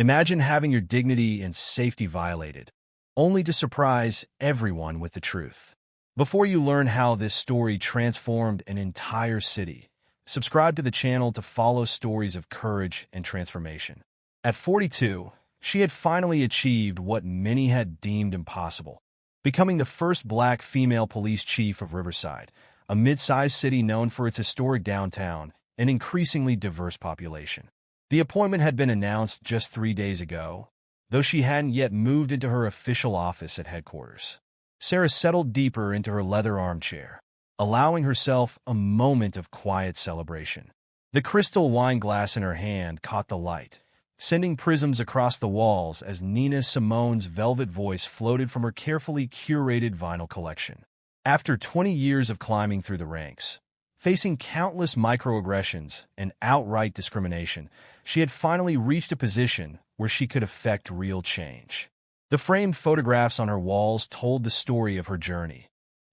Imagine having your dignity and safety violated, only to surprise everyone with the truth. Before you learn how this story transformed an entire city, subscribe to the channel to follow stories of courage and transformation. At 42, she had finally achieved what many had deemed impossible, becoming the first black female police chief of Riverside, a mid-sized city known for its historic downtown and increasingly diverse population. The appointment had been announced just 3 days ago, though she hadn't yet moved into her official office at headquarters. Sarah settled deeper into her leather armchair, allowing herself a moment of quiet celebration. The crystal wine glass in her hand caught the light, sending prisms across the walls as Nina Simone's velvet voice floated from her carefully curated vinyl collection. After 20 years of climbing through the ranks, facing countless microaggressions and outright discrimination, she had finally reached a position where she could effect real change. The framed photographs on her walls told the story of her journey,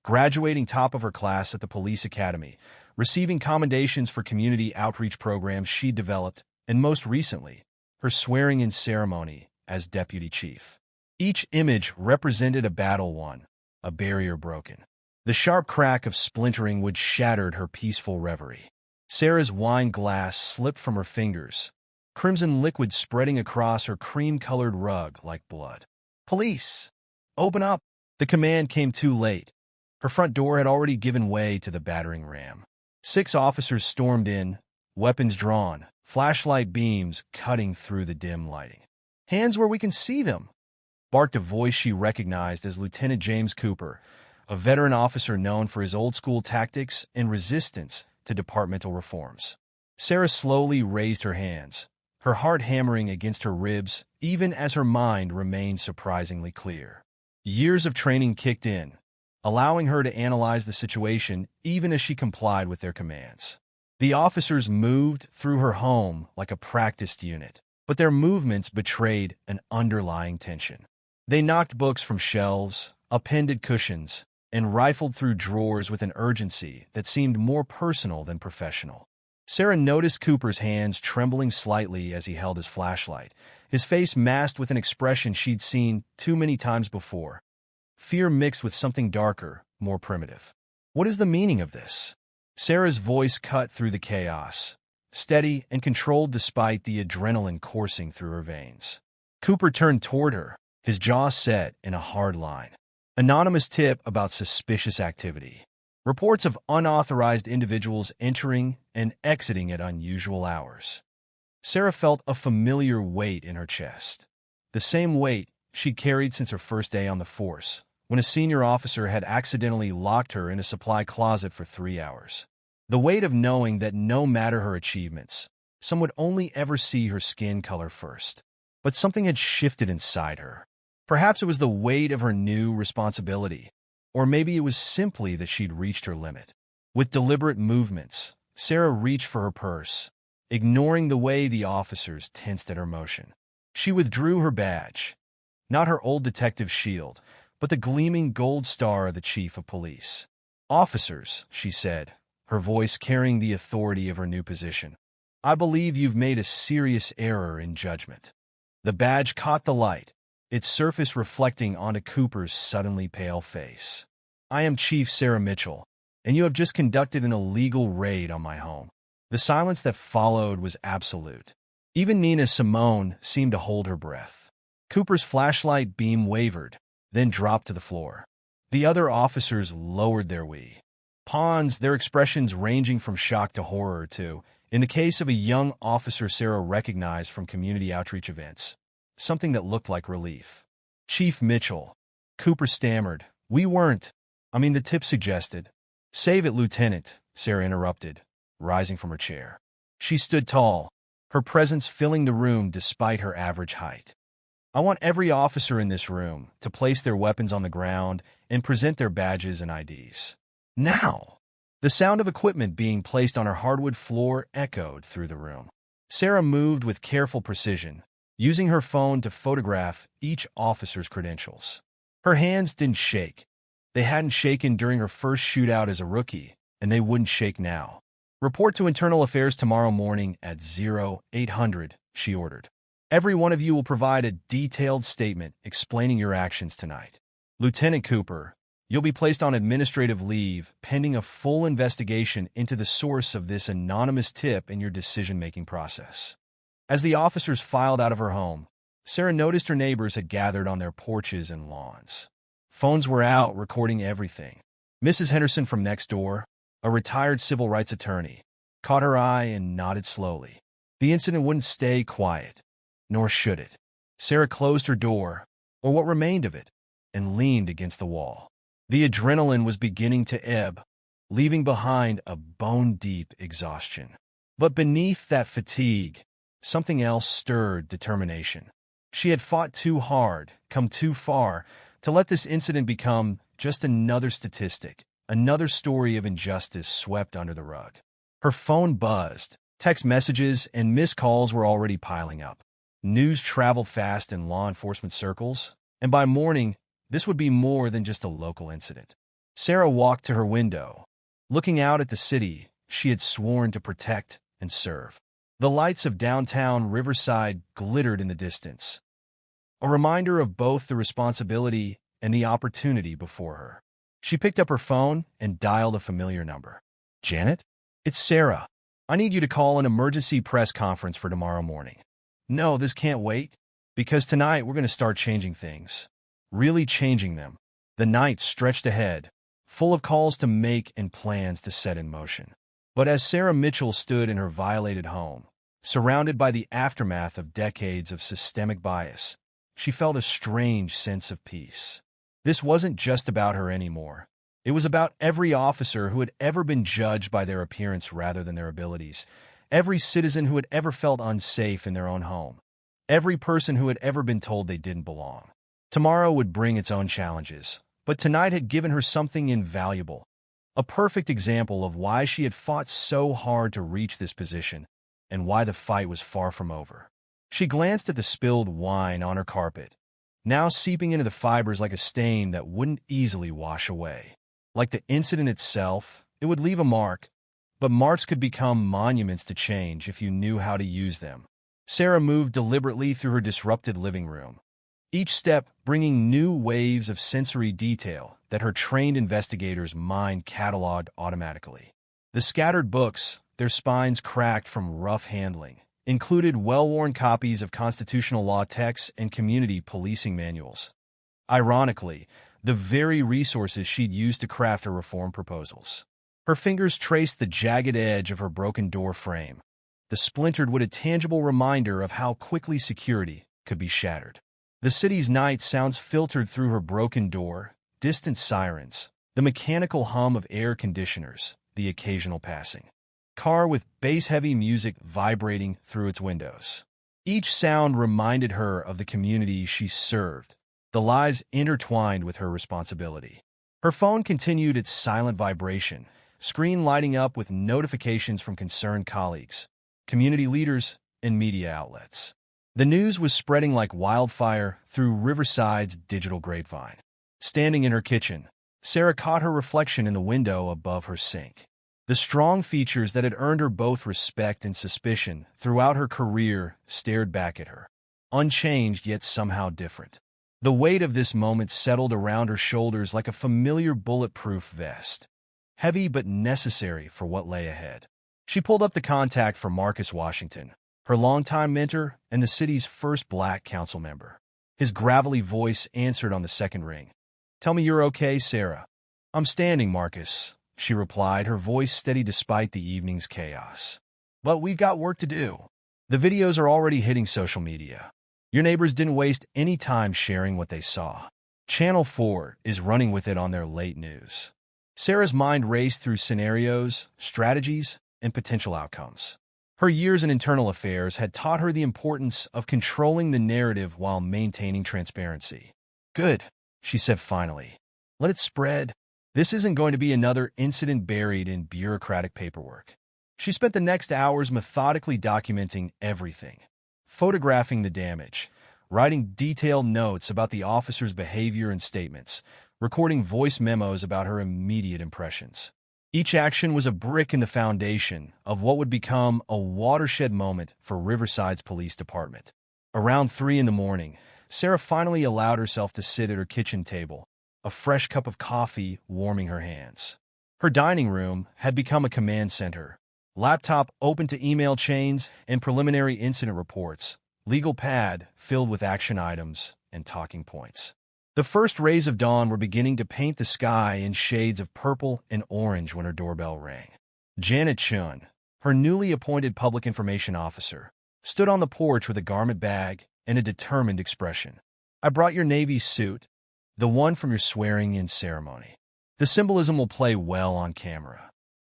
graduating top of her class at the police academy, receiving commendations for community outreach programs she developed, and most recently, her swearing-in ceremony as deputy chief. Each image represented a battle won, a barrier broken. The sharp crack of splintering wood shattered her peaceful reverie. Sarah's wine glass slipped from her fingers, crimson liquid spreading across her cream-colored rug like blood. "Police! Open up!" The command came too late. Her front door had already given way to the battering ram. 6 officers stormed in, weapons drawn, flashlight beams cutting through the dim lighting. "Hands where we can see them!" barked a voice she recognized as Lieutenant James Cooper, a veteran officer known for his old-school tactics and resistance to departmental reforms. Sarah slowly raised her hands, her heart hammering against her ribs even as her mind remained surprisingly clear. Years of training kicked in, allowing her to analyze the situation even as she complied with their commands. The officers moved through her home like a practiced unit, but their movements betrayed an underlying tension. They knocked books from shelves, upended cushions, and rifled through drawers with an urgency that seemed more personal than professional. Sarah noticed Cooper's hands trembling slightly as he held his flashlight, his face masked with an expression she'd seen too many times before. Fear mixed with something darker, more primitive. "What is the meaning of this?" Sarah's voice cut through the chaos, steady and controlled despite the adrenaline coursing through her veins. Cooper turned toward her, his jaw set in a hard line. Anonymous tip about suspicious activity. Reports of unauthorized individuals entering and exiting at unusual hours. Sarah felt a familiar weight in her chest. The same weight she'd carried since her first day on the force, when a senior officer had accidentally locked her in a supply closet for 3 hours. The weight of knowing that no matter her achievements, some would only ever see her skin color first. But something had shifted inside her. Perhaps it was the weight of her new responsibility, or maybe it was simply that she'd reached her limit. With deliberate movements, Sarah reached for her purse, ignoring the way the officers tensed at her motion. She withdrew her badge, not her old detective shield, but the gleaming gold star of the chief of police. "Officers," she said, her voice carrying the authority of her new position, "I believe you've made a serious error in judgment." The badge caught the light, its surface reflecting onto Cooper's suddenly pale face. "I am Chief Sarah Mitchell, and you have just conducted an illegal raid on my home." The silence that followed was absolute. Even Nina Simone seemed to hold her breath. Cooper's flashlight beam wavered, then dropped to the floor. The other officers lowered their pawns, their expressions ranging from shock to horror to, in the case of a young officer Sarah recognized from community outreach events, something that looked like relief. "Chief Mitchell," Cooper stammered. The tip suggested." "Save it, Lieutenant," Sarah interrupted, rising from her chair. She stood tall, her presence filling the room despite her average height. "I want every officer in this room to place their weapons on the ground and present their badges and IDs. Now!" The sound of equipment being placed on her hardwood floor echoed through the room. Sarah moved with careful precision, using her phone to photograph each officer's credentials. Her hands didn't shake. They hadn't shaken during her first shootout as a rookie, and they wouldn't shake now. "Report to Internal Affairs tomorrow morning at 0800, she ordered. Every one of you will provide a detailed statement explaining your actions tonight. Lieutenant Cooper, you'll be placed on administrative leave pending a full investigation into the source of this anonymous tip in your decision-making process. As the officers filed out of her home, Sarah noticed her neighbors had gathered on their porches and lawns. Phones were out, recording everything. Mrs. Henderson from next door, a retired civil rights attorney, caught her eye and nodded slowly. The incident wouldn't stay quiet, nor should it. Sarah closed her door, or what remained of it, and leaned against the wall. The adrenaline was beginning to ebb, leaving behind a bone-deep exhaustion. But beneath that fatigue, something else stirred determination. She had fought too hard, come too far, to let this incident become just another statistic, another story of injustice swept under the rug. Her phone buzzed. Text messages and missed calls were already piling up. News traveled fast in law enforcement circles, and by morning, this would be more than just a local incident. Sarah walked to her window, looking out at the city she had sworn to protect and serve. The lights of downtown Riverside glittered in the distance, a reminder of both the responsibility and the opportunity before her. She picked up her phone and dialed a familiar number. "Janet? It's Sarah. I need you to call an emergency press conference for tomorrow morning." "No, this can't wait, because tonight we're going to start changing things. Really changing them." The night stretched ahead, full of calls to make and plans to set in motion. But as Sarah Mitchell stood in her violated home, surrounded by the aftermath of decades of systemic bias, she felt a strange sense of peace. This wasn't just about her anymore. It was about every officer who had ever been judged by their appearance rather than their abilities, every citizen who had ever felt unsafe in their own home, every person who had ever been told they didn't belong. Tomorrow would bring its own challenges, but tonight had given her something invaluable, a perfect example of why she had fought so hard to reach this position and why the fight was far from over. She glanced at the spilled wine on her carpet, now seeping into the fibers like a stain that wouldn't easily wash away. Like the incident itself, it would leave a mark, but marks could become monuments to change if you knew how to use them. Sarah moved deliberately through her disrupted living room, each step bringing new waves of sensory detail that her trained investigators' mind cataloged automatically. The scattered books, their spines cracked from rough handling, included well-worn copies of constitutional law texts and community policing manuals. Ironically, the very resources she'd used to craft her reform proposals. Her fingers traced the jagged edge of her broken door frame, the splintered wood a tangible reminder of how quickly security could be shattered. The city's night sounds filtered through her broken door, distant sirens, the mechanical hum of air conditioners, the occasional passing car with bass-heavy music vibrating through its windows. Each sound reminded her of the community she served, the lives intertwined with her responsibility. Her phone continued its silent vibration, screen lighting up with notifications from concerned colleagues, community leaders, and media outlets. The news was spreading like wildfire through Riverside's digital grapevine. Standing in her kitchen, Sarah caught her reflection in the window above her sink. The strong features that had earned her both respect and suspicion throughout her career stared back at her, unchanged yet somehow different. The weight of this moment settled around her shoulders like a familiar bulletproof vest, heavy but necessary for what lay ahead. She pulled up the contact for Marcus Washington, her longtime mentor and the city's first black council member. His gravelly voice answered on the second ring. "Tell me you're okay, Sarah." "I'm standing, Marcus," she replied, her voice steady despite the evening's chaos. "But we've got work to do. The videos are already hitting social media. Your neighbors didn't waste any time sharing what they saw. Channel 4 is running with it on their late news." Sarah's mind raced through scenarios, strategies, and potential outcomes. Her years in internal affairs had taught her the importance of controlling the narrative while maintaining transparency. "Good," she said finally. "Let it spread. This isn't going to be another incident buried in bureaucratic paperwork." She spent the next hours methodically documenting everything, photographing the damage, writing detailed notes about the officer's behavior and statements, recording voice memos about her immediate impressions. Each action was a brick in the foundation of what would become a watershed moment for Riverside's police department. Around 3 in the morning, Sarah finally allowed herself to sit at her kitchen table, a fresh cup of coffee warming her hands. Her dining room had become a command center. Laptop open to email chains and preliminary incident reports, legal pad filled with action items and talking points. The first rays of dawn were beginning to paint the sky in shades of purple and orange when her doorbell rang. Janet Chun, her newly appointed public information officer, stood on the porch with a garment bag and a determined expression. "I brought your Navy suit, the one from your swearing-in ceremony. The symbolism will play well on camera."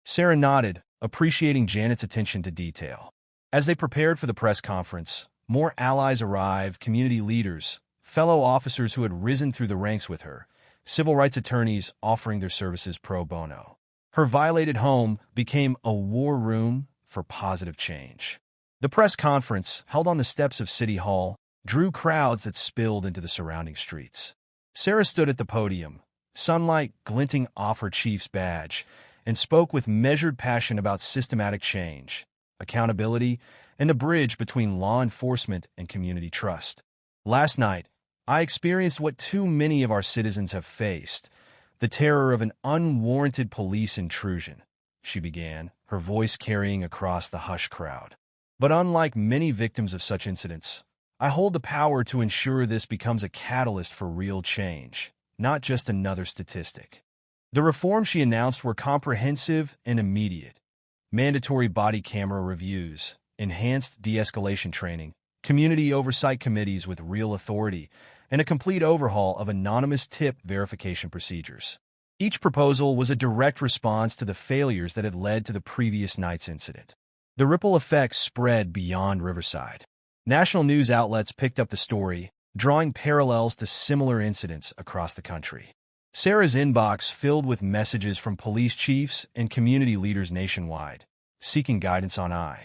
Sarah nodded, appreciating Janet's attention to detail. As they prepared for the press conference, more allies arrived, community leaders, fellow officers who had risen through the ranks with her, civil rights attorneys offering their services pro bono. Her violated home became a war room for positive change. The press conference, held on the steps of City Hall, drew crowds that spilled into the surrounding streets. Sarah stood at the podium, sunlight glinting off her chief's badge, and spoke with measured passion about systematic change, accountability, and the bridge between law enforcement and community trust. "Last night, I experienced what too many of our citizens have faced, the terror of an unwarranted police intrusion," she began, her voice carrying across the hushed crowd. "But unlike many victims of such incidents, I hold the power to ensure this becomes a catalyst for real change, not just another statistic." The reforms she announced were comprehensive and immediate. Mandatory body camera reviews, enhanced de-escalation training, community oversight committees with real authority, and a complete overhaul of anonymous tip verification procedures. Each proposal was a direct response to the failures that had led to the previous night's incident. The ripple effects spread beyond Riverside. National news outlets picked up the story, drawing parallels to similar incidents across the country. Sarah's inbox filled with messages from police chiefs and community leaders nationwide, seeking guidance on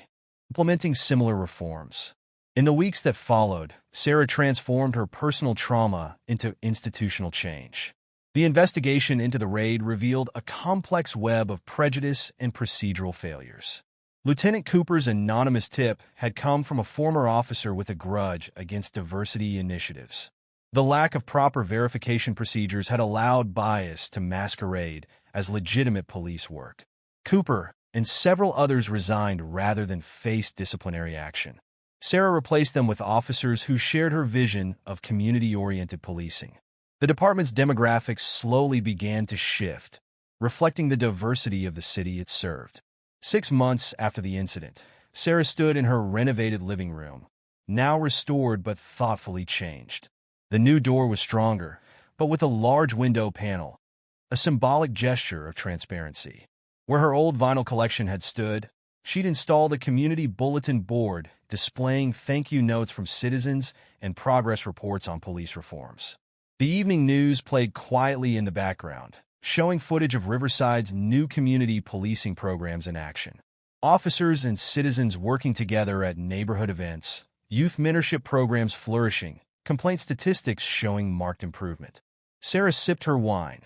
implementing similar reforms. In the weeks that followed, Sarah transformed her personal trauma into institutional change. The investigation into the raid revealed a complex web of prejudice and procedural failures. Lieutenant Cooper's anonymous tip had come from a former officer with a grudge against diversity initiatives. The lack of proper verification procedures had allowed bias to masquerade as legitimate police work. Cooper and several others resigned rather than face disciplinary action. Sarah replaced them with officers who shared her vision of community-oriented policing. The department's demographics slowly began to shift, reflecting the diversity of the city it served. 6 months after the incident, Sarah stood in her renovated living room, now restored but thoughtfully changed. The new door was stronger, but with a large window panel, a symbolic gesture of transparency. Where her old vinyl collection had stood, she'd installed a community bulletin board displaying thank you notes from citizens and progress reports on police reforms. The evening news played quietly in the background, showing footage of Riverside's new community policing programs in action. Officers and citizens working together at neighborhood events, youth mentorship programs flourishing, complaint statistics showing marked improvement. Sarah sipped her wine,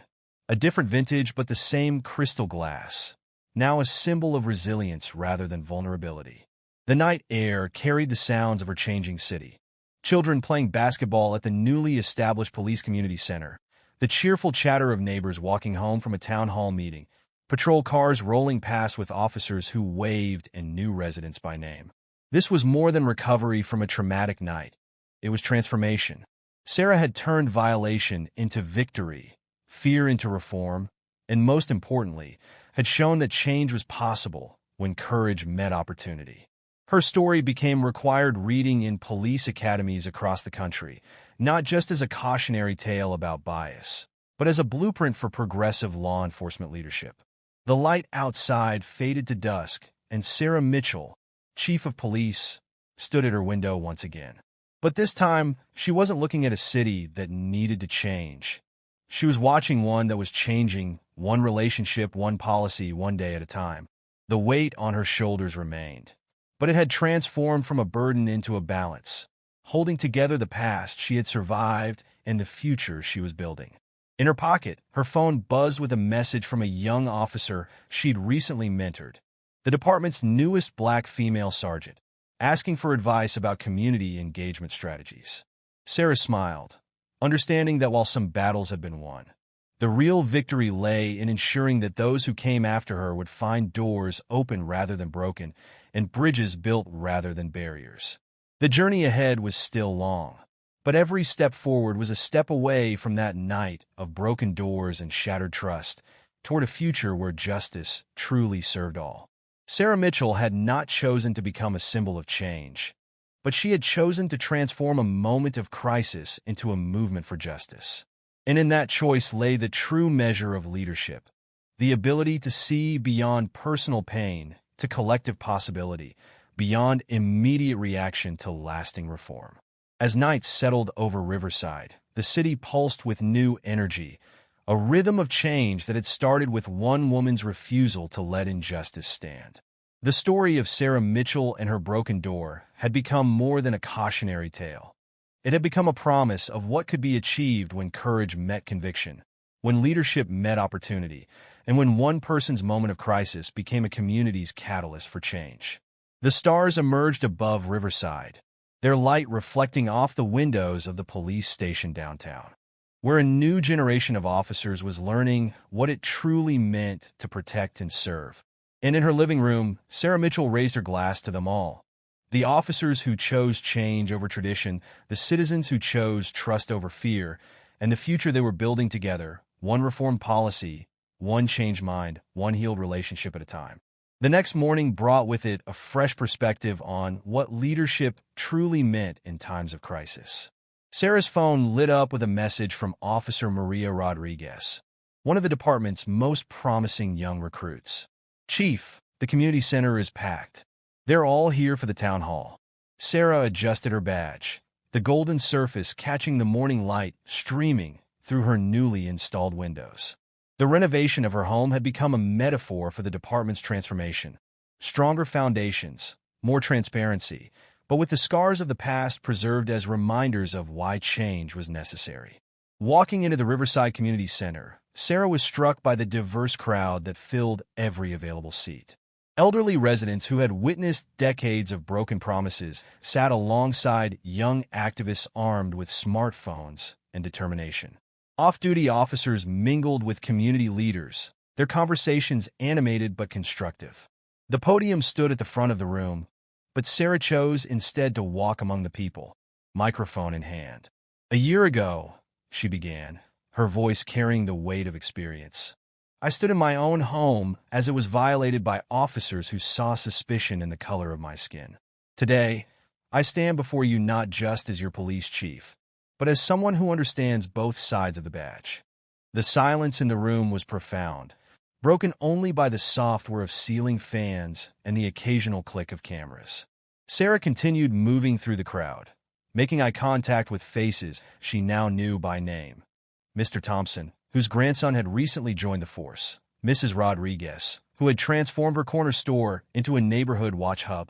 a different vintage but the same crystal glass, now a symbol of resilience rather than vulnerability. The night air carried the sounds of her changing city. Children playing basketball at the newly established police community center, the cheerful chatter of neighbors walking home from a town hall meeting, patrol cars rolling past with officers who waved and knew residents by name. This was more than recovery from a traumatic night. It was transformation. Sarah had turned violation into victory, fear into reform, and most importantly, had shown that change was possible when courage met opportunity. Her story became required reading in police academies across the country, not just as a cautionary tale about bias, but as a blueprint for progressive law enforcement leadership. The light outside faded to dusk, and Sarah Mitchell, chief of police, stood at her window once again. But this time, she wasn't looking at a city that needed to change. She was watching one that was changing, one relationship, one policy, one day at a time. The weight on her shoulders remained, but it had transformed from a burden into a balance, holding together the past she had survived and the future she was building. In her pocket, her phone buzzed with a message from a young officer she'd recently mentored, the department's newest black female sergeant. asking for advice about community engagement strategies. Sarah smiled, understanding that while some battles had been won, the real victory lay in ensuring that those who came after her would find doors open rather than broken and bridges built rather than barriers. The journey ahead was still long, but every step forward was a step away from that night of broken doors and shattered trust toward a future where justice truly served all. Sarah Mitchell had not chosen to become a symbol of change, but she had chosen to transform a moment of crisis into a movement for justice. And in that choice lay the true measure of leadership, the ability to see beyond personal pain to collective possibility, beyond immediate reaction to lasting reform. As nights settled over Riverside, the city pulsed with new energy, a rhythm of change that had started with one woman's refusal to let injustice stand. The story of Sarah Mitchell and her broken door had become more than a cautionary tale. It had become a promise of what could be achieved when courage met conviction, when leadership met opportunity, and when one person's moment of crisis became a community's catalyst for change. The stars emerged above Riverside, their light reflecting off the windows of the police station downtown, where a new generation of officers was learning what it truly meant to protect and serve. And in her living room, Sarah Mitchell raised her glass to them all. The officers who chose change over tradition, the citizens who chose trust over fear, and the future they were building together, one reformed policy, one changed mind, one healed relationship at a time. The next morning brought with it a fresh perspective on what leadership truly meant in times of crisis. Sarah's phone lit up with a message from Officer Maria Rodriguez, one of the department's most promising young recruits. "Chief, the community center is packed. They're all here for the town hall." Sarah adjusted her badge, the golden surface catching the morning light streaming through her newly installed windows. The renovation of her home had become a metaphor for the department's transformation. Stronger foundations, more transparency, but with the scars of the past preserved as reminders of why change was necessary. Walking into the Riverside Community Center, Sarah was struck by the diverse crowd that filled every available seat. Elderly residents who had witnessed decades of broken promises sat alongside young activists armed with smartphones and determination. Off-duty officers mingled with community leaders, their conversations animated but constructive. The podium stood at the front of the room, but Sarah chose instead to walk among the people, microphone in hand. "A year ago," she began, her voice carrying the weight of experience, "I stood in my own home as it was violated by officers who saw suspicion in the color of my skin. Today, I stand before you not just as your police chief, but as someone who understands both sides of the badge." The silence in the room was profound, broken only by the soft whir of ceiling fans and the occasional click of cameras. Sarah continued moving through the crowd, making eye contact with faces she now knew by name. Mr. Thompson, whose grandson had recently joined the force, Mrs. Rodriguez, who had transformed her corner store into a neighborhood watch hub,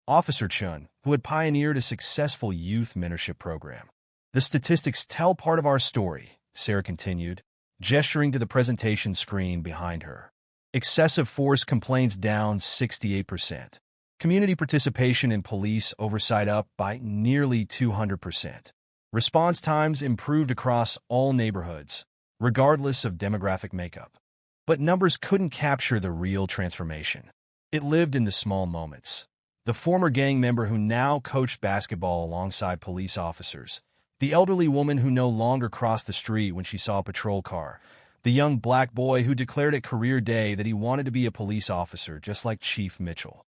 Officer Chun, who had pioneered a successful youth mentorship program. "The statistics tell part of our story," Sarah continued, gesturing to the presentation screen behind her. "Excessive force complaints down 68%. Community participation in police oversight up by nearly 200%. Response times improved across all neighborhoods, regardless of demographic makeup." But numbers couldn't capture the real transformation. It lived in the small moments. The former gang member who now coached basketball alongside police officers, the elderly woman who no longer crossed the street when she saw a patrol car, the young black boy who declared at career day that he wanted to be a police officer just like Chief Mitchell.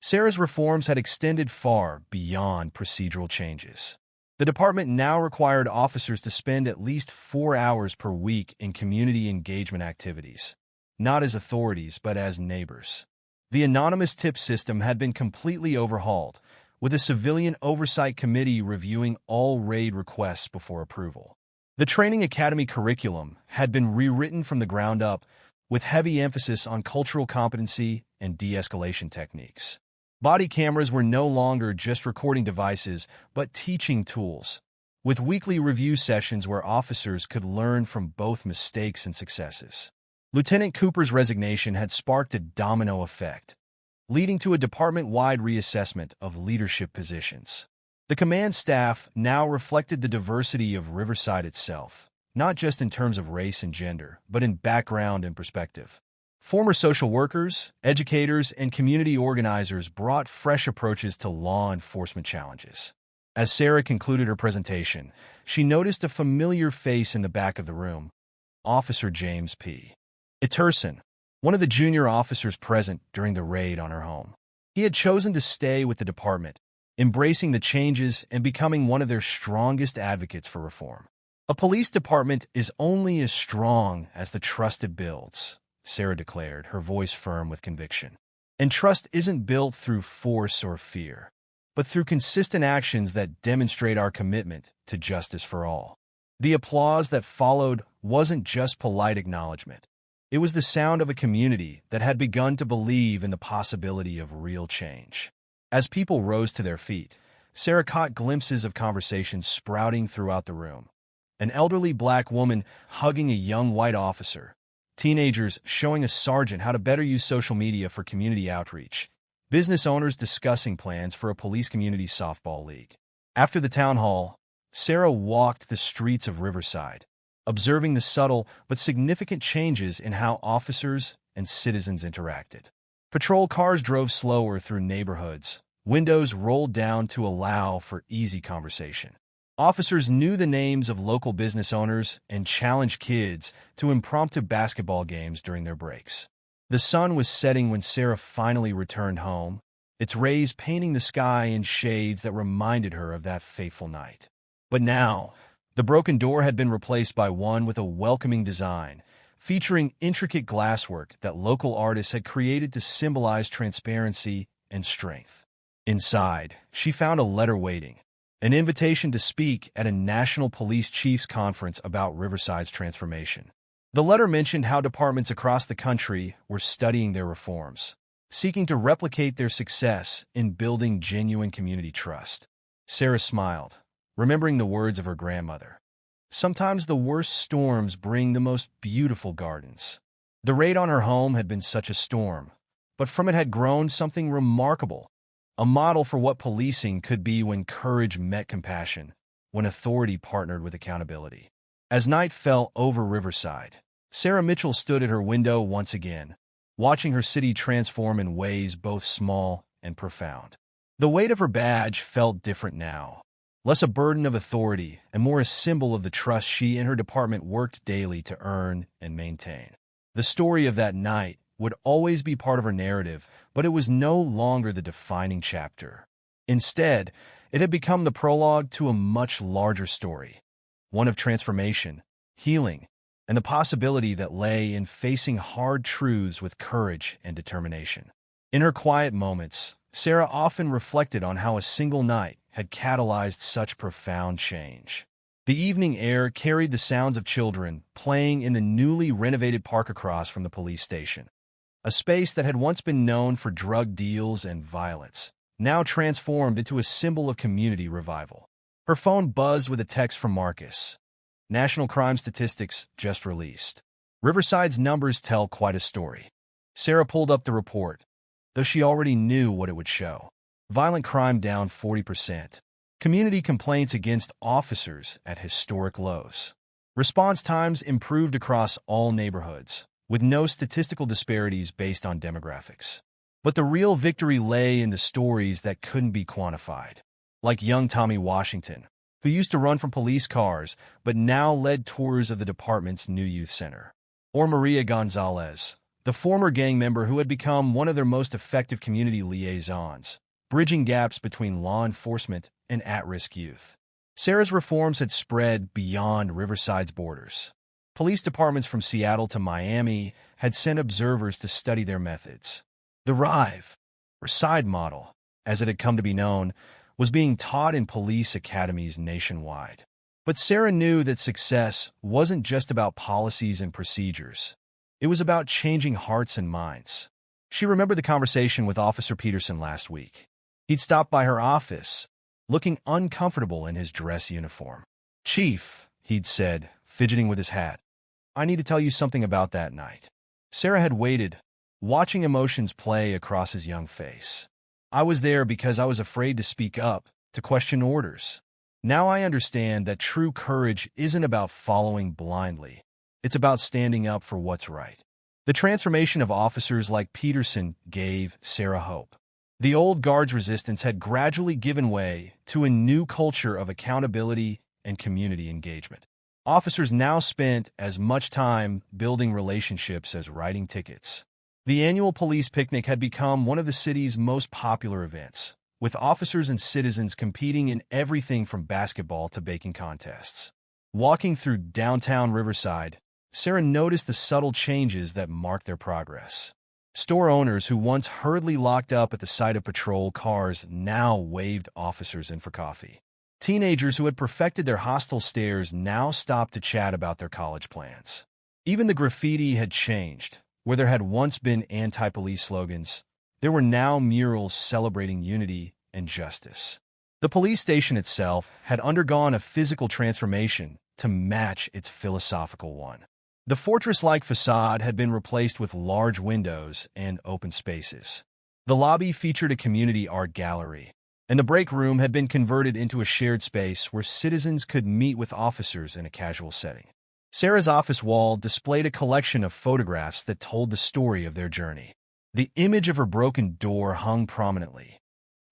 Sarah's reforms had extended far beyond procedural changes. The department now required officers to spend at least 4 hours per week in community engagement activities, not as authorities but as neighbors. The anonymous tip system had been completely overhauled, with a civilian oversight committee reviewing all raid requests before approval. The training academy curriculum had been rewritten from the ground up, with heavy emphasis on cultural competency and de-escalation techniques. Body cameras were no longer just recording devices, but teaching tools, with weekly review sessions where officers could learn from both mistakes and successes. Lieutenant Cooper's resignation had sparked a domino effect. leading to a department-wide reassessment of leadership positions. The command staff now reflected the diversity of Riverside itself, not just in terms of race and gender, but in background and perspective. Former social workers, educators, and community organizers brought fresh approaches to law enforcement challenges. As Sarah concluded her presentation, she noticed a familiar face in the back of the room, Officer James P. Itterson, one of the junior officers present during the raid on her home. He had chosen to stay with the department, embracing the changes and becoming one of their strongest advocates for reform. A police department is only as strong as the trust it builds, Sarah declared, her voice firm with conviction. And trust isn't built through force or fear, but through consistent actions that demonstrate our commitment to justice for all. The applause that followed wasn't just polite acknowledgement. It was the sound of a community that had begun to believe in the possibility of real change. As people rose to their feet, Sarah caught glimpses of conversations sprouting throughout the room. An elderly black woman hugging a young white officer, teenagers showing a sergeant how to better use social media for community outreach, business owners discussing plans for a police community softball league. After the town hall, Sarah walked the streets of Riverside, observing the subtle but significant changes in how officers and citizens interacted. Patrol cars drove slower through neighborhoods, windows rolled down to allow for easy conversation. Officers knew the names of local business owners and challenged kids to impromptu basketball games during their breaks. The sun was setting when Sarah finally returned home, its rays painting the sky in shades that reminded her of that fateful night. But now, the broken door had been replaced by one with a welcoming design, featuring intricate glasswork that local artists had created to symbolize transparency and strength. Inside, she found a letter waiting, an invitation to speak at a National Police Chiefs Conference about Riverside's transformation. The letter mentioned how departments across the country were studying their reforms, seeking to replicate their success in building genuine community trust. Sarah smiled, remembering the words of her grandmother. Sometimes the worst storms bring the most beautiful gardens. The raid on her home had been such a storm, but from it had grown something remarkable, a model for what policing could be when courage met compassion, when authority partnered with accountability. As night fell over Riverside, Sarah Mitchell stood at her window once again, watching her city transform in ways both small and profound. The weight of her badge felt different now, less a burden of authority and more a symbol of the trust she and her department worked daily to earn and maintain. The story of that night would always be part of her narrative, but it was no longer the defining chapter. Instead, it had become the prologue to a much larger story, one of transformation, healing, and the possibility that lay in facing hard truths with courage and determination. In her quiet moments, Sarah often reflected on how a single night had catalyzed such profound change. The evening air carried the sounds of children playing in the newly renovated park across from the police station, a space that had once been known for drug deals and violence, now transformed into a symbol of community revival. Her phone buzzed with a text from Marcus. National crime statistics just released. Riverside's numbers tell quite a story. Sarah pulled up the report, though she already knew what it would show. Violent crime down 40%. Community complaints against officers at historic lows. Response times improved across all neighborhoods, with no statistical disparities based on demographics. But the real victory lay in the stories that couldn't be quantified, like young Tommy Washington, who used to run from police cars but now led tours of the department's new youth center. Or Maria Gonzalez, the former gang member who had become one of their most effective community liaisons, bridging gaps between law enforcement and at-risk youth. Sarah's reforms had spread beyond Riverside's borders. Police departments from Seattle to Miami had sent observers to study their methods. The RIVE, or SIDE model, as it had come to be known, was being taught in police academies nationwide. But Sarah knew that success wasn't just about policies and procedures. It was about changing hearts and minds. She remembered the conversation with Officer Peterson last week. He'd stopped by her office, looking uncomfortable in his dress uniform. "Chief," he'd said, fidgeting with his hat, "I need to tell you something about that night." Sarah had waited, watching emotions play across his young face. I was there because I was afraid to speak up, to question orders. Now I understand that true courage isn't about following blindly. It's about standing up for what's right. The transformation of officers like Peterson gave Sarah hope. The old guard's resistance had gradually given way to a new culture of accountability and community engagement. Officers now spent as much time building relationships as writing tickets. The annual police picnic had become one of the city's most popular events, with officers and citizens competing in everything from basketball to baking contests. Walking through downtown Riverside, Sarah noticed the subtle changes that marked their progress. Store owners who once hurriedly locked up at the sight of patrol cars now waved officers in for coffee. Teenagers who had perfected their hostile stares now stopped to chat about their college plans. Even the graffiti had changed. Where there had once been anti-police slogans, there were now murals celebrating unity and justice. The police station itself had undergone a physical transformation to match its philosophical one. The fortress-like facade had been replaced with large windows and open spaces. The lobby featured a community art gallery, and the break room had been converted into a shared space where citizens could meet with officers in a casual setting. Sarah's office wall displayed a collection of photographs that told the story of their journey. The image of her broken door hung prominently,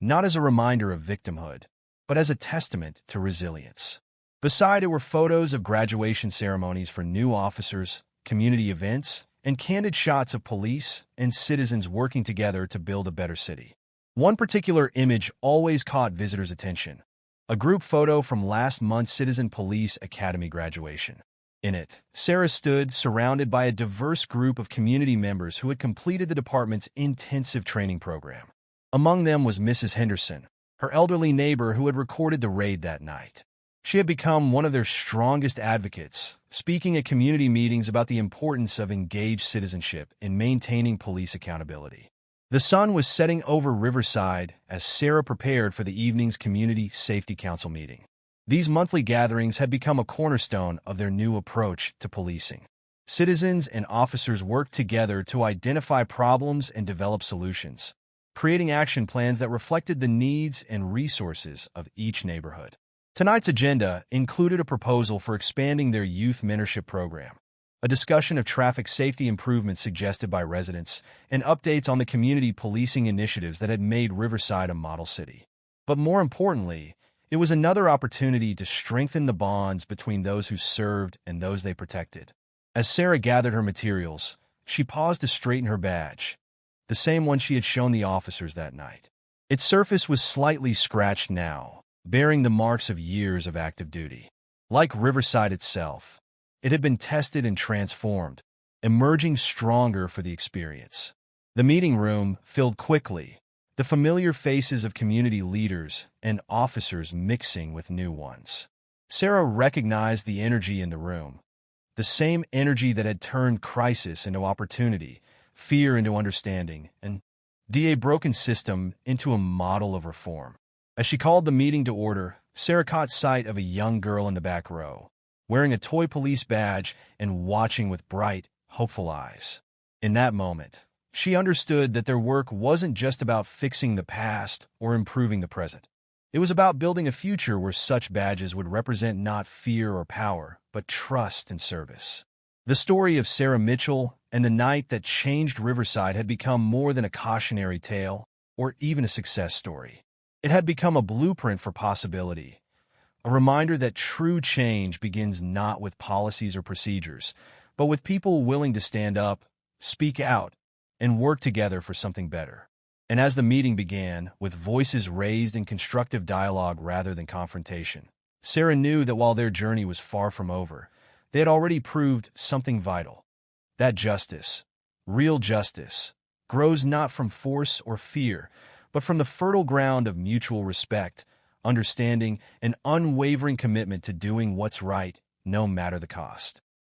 not as a reminder of victimhood, but as a testament to resilience. Beside it were photos of graduation ceremonies for new officers, community events, and candid shots of police and citizens working together to build a better city. One particular image always caught visitors' attention: a group photo from last month's Citizen Police Academy graduation. In it, Sarah stood surrounded by a diverse group of community members who had completed the department's intensive training program. Among them was Mrs. Henderson, her elderly neighbor who had recorded the raid that night. She had become one of their strongest advocates, speaking at community meetings about the importance of engaged citizenship in maintaining police accountability. The sun was setting over Riverside as Sarah prepared for the evening's Community Safety Council meeting. These monthly gatherings had become a cornerstone of their new approach to policing. Citizens and officers worked together to identify problems and develop solutions, creating action plans that reflected the needs and resources of each neighborhood. Tonight's agenda included a proposal for expanding their youth mentorship program, a discussion of traffic safety improvements suggested by residents, and updates on the community policing initiatives that had made Riverside a model city. But more importantly, it was another opportunity to strengthen the bonds between those who served and those they protected. As Sarah gathered her materials, she paused to straighten her badge, the same one she had shown the officers that night. Its surface was slightly scratched now, bearing the marks of years of active duty. Like Riverside itself, it had been tested and transformed, emerging stronger for the experience. The meeting room filled quickly, the familiar faces of community leaders and officers mixing with new ones. Sarah recognized the energy in the room, the same energy that had turned crisis into opportunity, fear into understanding, and a broken system into a model of reform. As she called the meeting to order, Sarah caught sight of a young girl in the back row, wearing a toy police badge and watching with bright, hopeful eyes. In that moment, she understood that their work wasn't just about fixing the past or improving the present. It was about building a future where such badges would represent not fear or power, but trust and service. The story of Sarah Mitchell and the night that changed Riverside had become more than a cautionary tale or even a success story. It had become a blueprint for possibility, a reminder that true change begins not with policies or procedures, but with people willing to stand up, speak out, and work together for something better. And as the meeting began, with voices raised in constructive dialogue rather than confrontation, Sarah knew that while their journey was far from over, they had already proved something vital: that justice, real justice, grows not from force or fear, but from the fertile ground of mutual respect, understanding, and unwavering commitment to doing what's right, no matter the cost.